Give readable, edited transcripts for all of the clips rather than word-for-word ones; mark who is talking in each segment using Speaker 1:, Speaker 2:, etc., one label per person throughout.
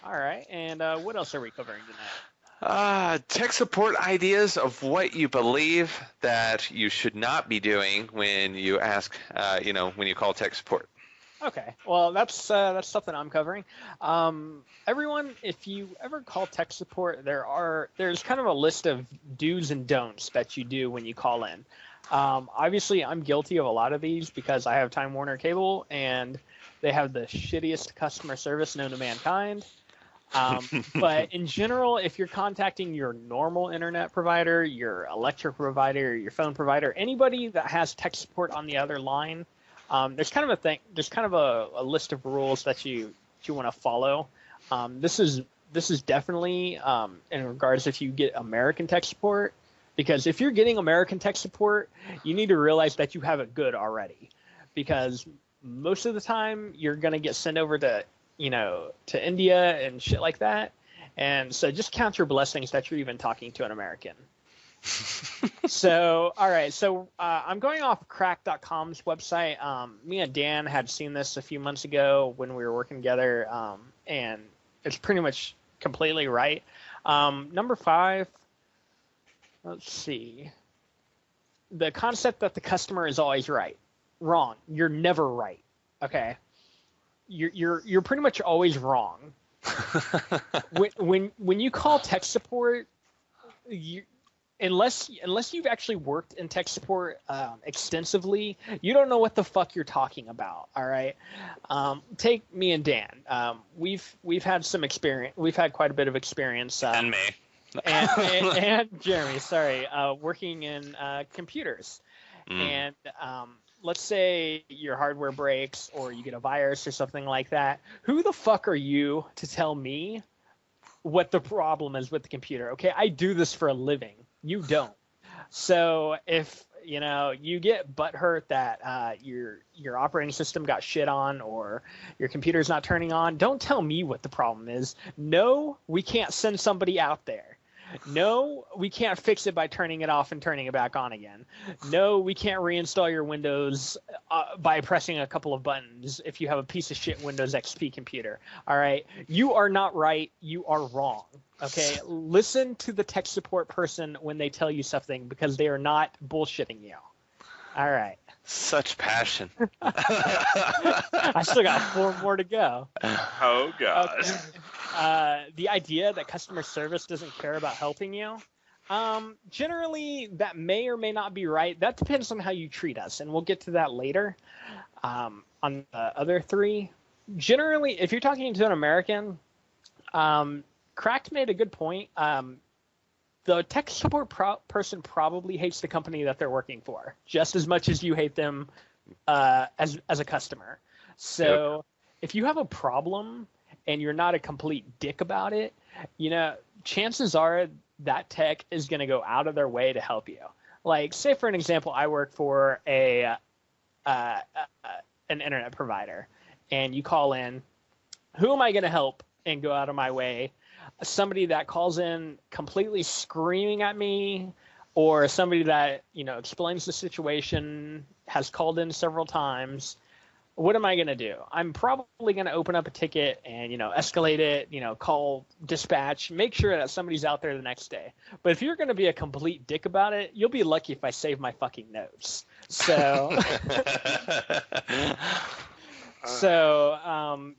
Speaker 1: All right, and what else are we covering tonight?
Speaker 2: Tech support ideas of what you believe that you should not be doing when you ask, when you call tech support.
Speaker 1: Okay, well that's something I'm covering. Everyone, if you ever call tech support, there's kind of a list of do's and don'ts that you do when you call in. Obviously, I'm guilty of a lot of these because I have Time Warner Cable and they have the shittiest customer service known to mankind. But in general, if you're contacting your normal internet provider, your electric provider, your phone provider, anybody that has tech support on the other line, there's kind of a list of rules that you want to follow. This is definitely in regards if you get American tech support, because if you're getting American tech support, you need to realize that you have it good already, because most of the time you're gonna get sent over to India and shit like that. And so just count your blessings that you're even talking to an American. So, all right. So I'm going off crack.com's website. Me and Dan had seen this a few months ago when we were working together, and it's pretty much completely right. Number 5, let's see. The concept that the customer is always right. Wrong. You're never right. Okay. You're pretty much always wrong. when you call tech support, unless you've actually worked in tech support extensively, you don't know what the fuck you're talking about. All right, take me and Dan. We've had some experience. We've had quite a bit of experience.
Speaker 2: And me.
Speaker 1: and Jeremy, sorry, working in computers. And let's say your hardware breaks or you get a virus or something like that. Who the fuck are you to tell me what the problem is with the computer? Okay, I do this for a living. You don't. So if you get butthurt that your operating system got shit on or your computer's not turning on, don't tell me what the problem is. No, we can't send somebody out there. No, we can't fix it by turning it off and turning it back on again. No, we can't reinstall your Windows by pressing a couple of buttons if you have a piece of shit Windows XP computer. All right? You are not right. You are wrong. Okay? Listen to the tech support person when they tell you something, because they are not bullshitting you. All right.
Speaker 2: Such passion.
Speaker 1: I still got 4 more to go.
Speaker 3: Oh, God.
Speaker 1: Okay. The idea that customer service doesn't care about helping you, generally, that may or may not be right. That depends on how you treat us, and we'll get to that later. On the other 3, generally, if you're talking to an American, Cracked made a good point. The tech support person probably hates the company that they're working for just as much as you hate them as a customer. So if you have a problem and you're not a complete dick about it, chances are that tech is going to go out of their way to help you. Like, say for an example, I work for an internet provider, and you call in. Who am I going to help and go out of my way? Somebody that calls in completely screaming at me, or somebody that explains the situation, has called in several times. What am I going to do? I'm probably going to open up a ticket and escalate it, call dispatch, make sure that somebody's out there the next day. But if you're going to be a complete dick about it, you'll be lucky if I save my fucking notes. So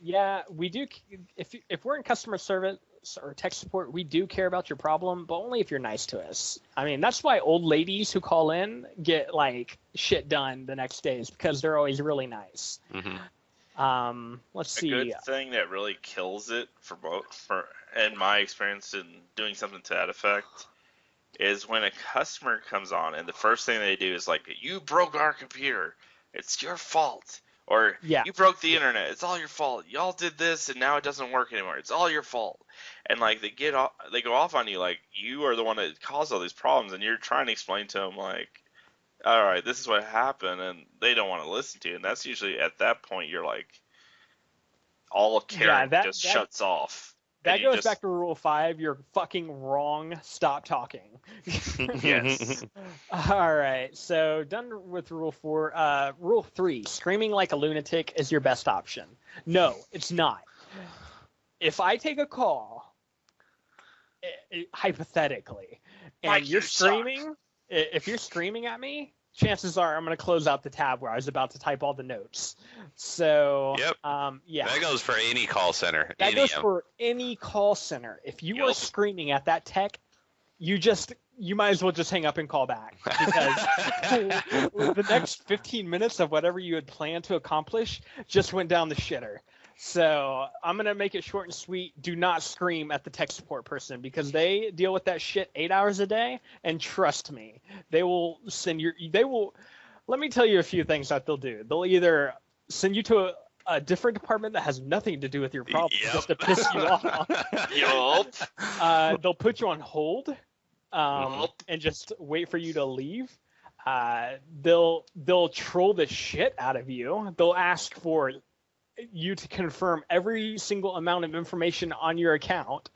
Speaker 1: yeah, we do. If we're in customer service or tech support, we do care about your problem, but only if you're nice to us. I mean, that's why old ladies who call in get shit done the next day, is because they're always really nice. Let's see.
Speaker 3: A good thing that really kills it in my experience in doing something to that effect, is when a customer comes on and the first thing they do is you broke our computer, it's your fault. Or, you broke the internet, it's all your fault. Y'all did this and now it doesn't work anymore. It's all your fault. And they go off on you you are the one that caused all these problems, and you're trying to explain to them all right, this is what happened, and they don't want to listen to you. And that's usually at that point you're all caring just shuts off.
Speaker 1: That goes back to Rule 5. You're fucking wrong. Stop talking.
Speaker 3: Yes.
Speaker 1: All right. So done with Rule 4. Rule 3. Screaming like a lunatic is your best option. No, it's not. if I take a call, hypothetically, and
Speaker 3: Mike,
Speaker 1: you're
Speaker 3: you suck.
Speaker 1: screaming, if you're screaming at me, chances are I'm going to close out the tab where I was about to type all the notes. So,
Speaker 2: Yep.
Speaker 1: yeah.
Speaker 2: That goes for any call center.
Speaker 1: That
Speaker 2: any
Speaker 1: goes
Speaker 2: of 'em.
Speaker 1: for any call center. If you are
Speaker 3: Yep.
Speaker 1: screaming at that tech, you might as well just hang up and call back, because the next 15 minutes of whatever you had planned to accomplish just went down the shitter. So I'm going to make it short and sweet. Do not scream at the tech support person, because they deal with that shit 8 hours a day. And trust me, let me tell you a few things that they'll do. They'll either send you to a different department that has nothing to do with your problem,
Speaker 2: Yep.
Speaker 1: just to piss you off.
Speaker 3: Yup.
Speaker 1: They'll put you on hold,
Speaker 3: Yup.
Speaker 1: and just wait for you to leave. They'll troll the shit out of you. They'll ask for you to confirm every single amount of information on your account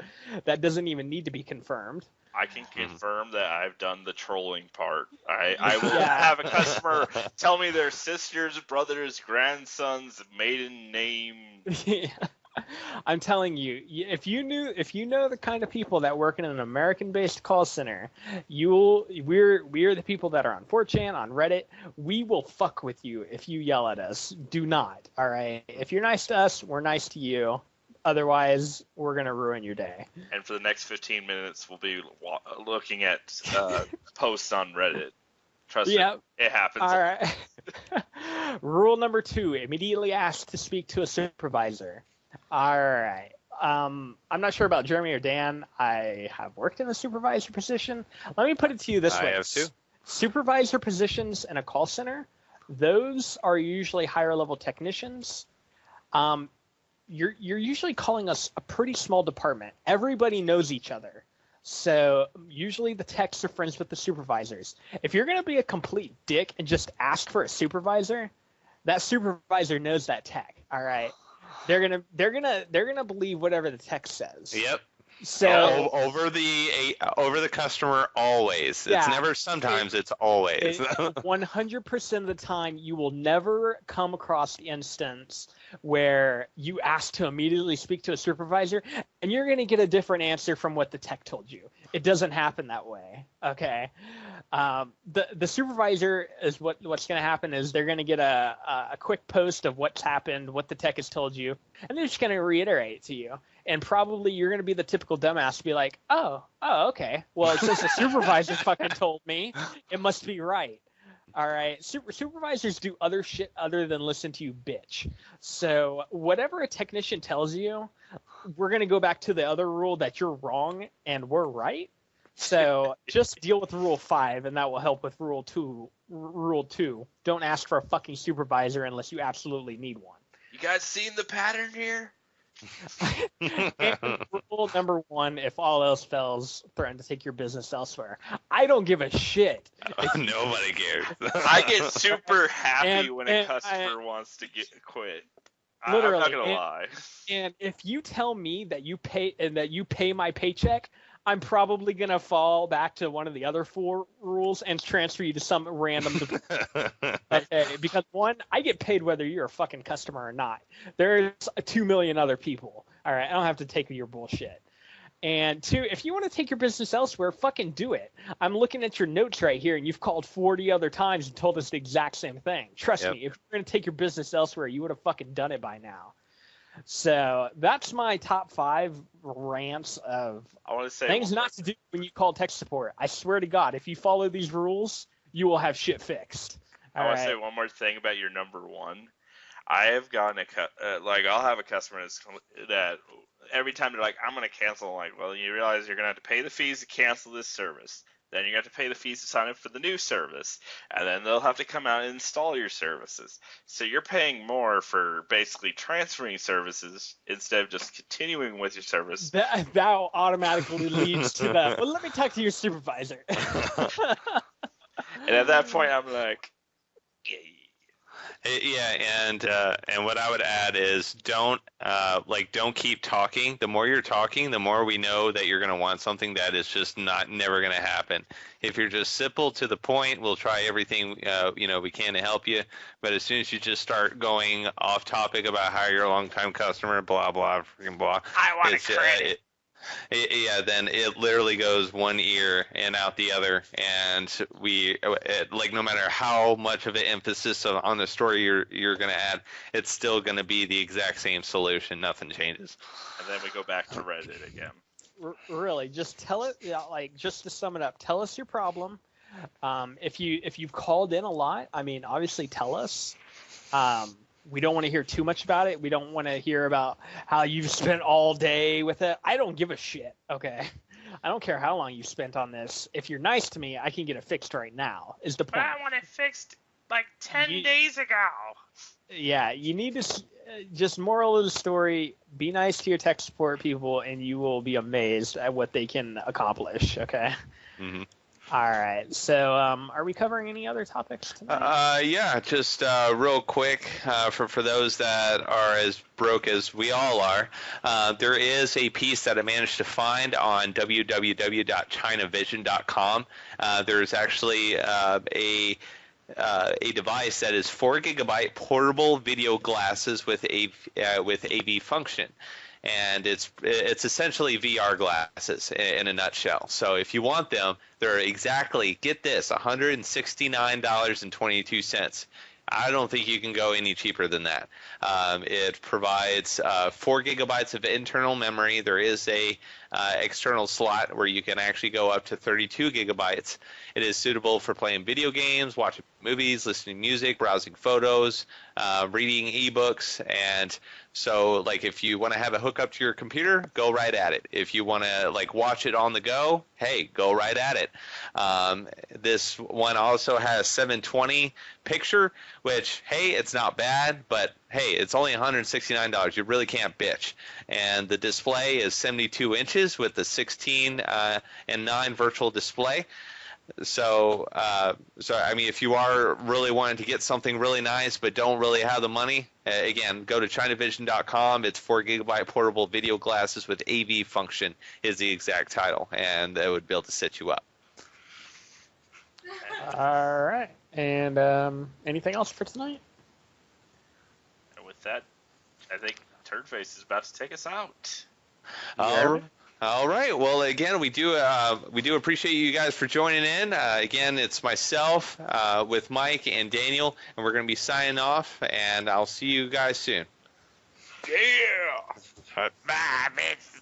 Speaker 1: that doesn't even need to be confirmed.
Speaker 3: I can confirm that I've done the trolling part. I will
Speaker 1: Yeah.
Speaker 3: have a customer tell me their sister's, brother's, grandson's maiden name.
Speaker 1: I'm telling you, if you know the kind of people that work in an American-based call center, we're the people that are on 4chan, on Reddit. We will fuck with you if you yell at us. Do not, all right? If you're nice to us, we're nice to you. Otherwise, we're gonna ruin your day.
Speaker 3: And for the next 15 minutes, we'll be looking at posts on Reddit. Trust me,
Speaker 1: Yep.
Speaker 3: it happens.
Speaker 1: All right. Rule number 2: immediately ask to speak to a supervisor. All right. I'm not sure about Jeremy or Dan. I have worked in a supervisor position. Let me put it to you this way.
Speaker 2: I have too.
Speaker 1: Supervisor positions in a call center, those are usually higher level technicians. You're usually calling us a pretty small department. Everybody knows each other. So usually the techs are friends with the supervisors. If you're going to be a complete dick and just ask for a supervisor, that supervisor knows that tech. All right. They're gonna believe whatever the text says.
Speaker 2: Yep.
Speaker 1: So
Speaker 2: over the customer always.
Speaker 1: Yeah.
Speaker 2: It's never sometimes. It's always.
Speaker 1: 100% of the time, you will never come across the instance where you ask to immediately speak to a supervisor and you're going to get a different answer from what the tech told you. It doesn't happen that way. Okay. The supervisor is what's going to happen is they're going to get a quick post of what's happened, what the tech has told you, and they're just going to reiterate it to you. And probably you're going to be the typical dumbass to be like, oh, okay. Well, since the supervisor fucking told me, it must be right. All right. Supervisors do other shit other than listen to you bitch. So whatever a technician tells you, we're going to go back to the other rule that you're wrong and we're right. So just deal with rule 5 and that will help with rule 2. Rule 2, don't ask for a fucking supervisor unless you absolutely need one.
Speaker 3: You guys seen the pattern here?
Speaker 1: And rule number 1, if all else fails, threaten to take your business elsewhere. I don't give a shit.
Speaker 2: Nobody cares.
Speaker 3: I get super happy when a
Speaker 1: and
Speaker 3: customer wants to quit.
Speaker 1: Literally,
Speaker 3: I'm not gonna lie.
Speaker 1: And if you tell me that you pay my paycheck, I'm probably gonna fall back to one of the other 4 rules and transfer you to some random because 1, I get paid whether you're a fucking customer or not. There's 2 million other people. All right, I don't have to take your bullshit. And 2, if you want to take your business elsewhere, fucking do it. I'm looking at your notes right here, and you've called 40 other times and told us the exact same thing. Trust me, if you're going to take your business elsewhere, you would have fucking done it by now. So that's my top 5 rants of
Speaker 3: I want to say
Speaker 1: things not to do when you call tech support. I swear to God, if you follow these rules, you will have shit fixed.
Speaker 3: I want to say one more thing about your number 1. I have gotten I'll have a customer that every time they're like, I'm going to cancel. I'm like, well, you realize you're going to have to pay the fees to cancel this service. Then you're going to have to pay the fees to sign up for the new service. And then they'll have to come out and install your services. So you're paying more for basically transferring services instead of just continuing with your service.
Speaker 1: That automatically leads to the, well, let me talk to your supervisor.
Speaker 3: And at that point, I'm like,
Speaker 2: Yeah, and what I would add is don't keep talking. The more you're talking, the more we know that you're going to want something that is just never going to happen. If you're just simple to the point, we'll try everything we can to help you. But as soon as you just start going off topic about how you're a long time customer, blah blah freaking blah,
Speaker 3: I want a credit.
Speaker 2: yeah, then it literally goes one ear and out the other, and no matter how much of an emphasis on the story you're going to add, it's still going to be the exact same solution. Nothing changes.
Speaker 3: And then we go back to Reddit again.
Speaker 1: Really, just tell it. Yeah, like just to sum it up, tell us your problem. If you've called in a lot, I mean, obviously tell us. We don't want to hear too much about it. We don't want to hear about how you've spent all day with it. I don't give a shit, okay? I don't care how long you spent on this. If you're nice to me, I can get it fixed right now, is the point.
Speaker 3: But I want it fixed like 10 days ago.
Speaker 1: Yeah, you need to just moral of the story, be nice to your tech support people, and you will be amazed at what they can accomplish, okay?
Speaker 2: Mm-hmm.
Speaker 1: All right. So, are we covering any other topics tonight?
Speaker 2: Yeah, just real quick for those that are as broke as we all are, there is a piece that I managed to find on www.chinavision.com. There's actually a device that is 4 gigabyte portable video glasses with AV function. And it's essentially VR glasses in a nutshell. So if you want them, they're exactly, get this, $169.22. I don't think you can go any cheaper than that. It provides 4 gigabytes of internal memory. There is a external slot where you can actually go up to 32 gigabytes. It is suitable for playing video games, watching movies, listening to music, browsing photos, reading ebooks, and so like if you want to have a hookup to your computer, go right at it. If you want to like watch it on the go, hey, go right at it. This one also has 720 picture, which hey, it's not bad, but hey, it's only $169. You really can't bitch. And the display is 72 inches with the 16 and 9 virtual display. So I mean, if you are really wanting to get something really nice but don't really have the money, again, go to ChinaVision.com. It's 4 gigabyte portable video glasses with AV function is the exact title, and that would be able to set you up.
Speaker 1: All right. And anything else for tonight?
Speaker 3: And with that, I think Turdface is about to take us out.
Speaker 2: All right. Well, again, we do appreciate you guys for joining in. Again, it's myself with Mike and Daniel, and we're going to be signing off. And I'll see you guys soon.
Speaker 3: Yeah. Bye, bitch.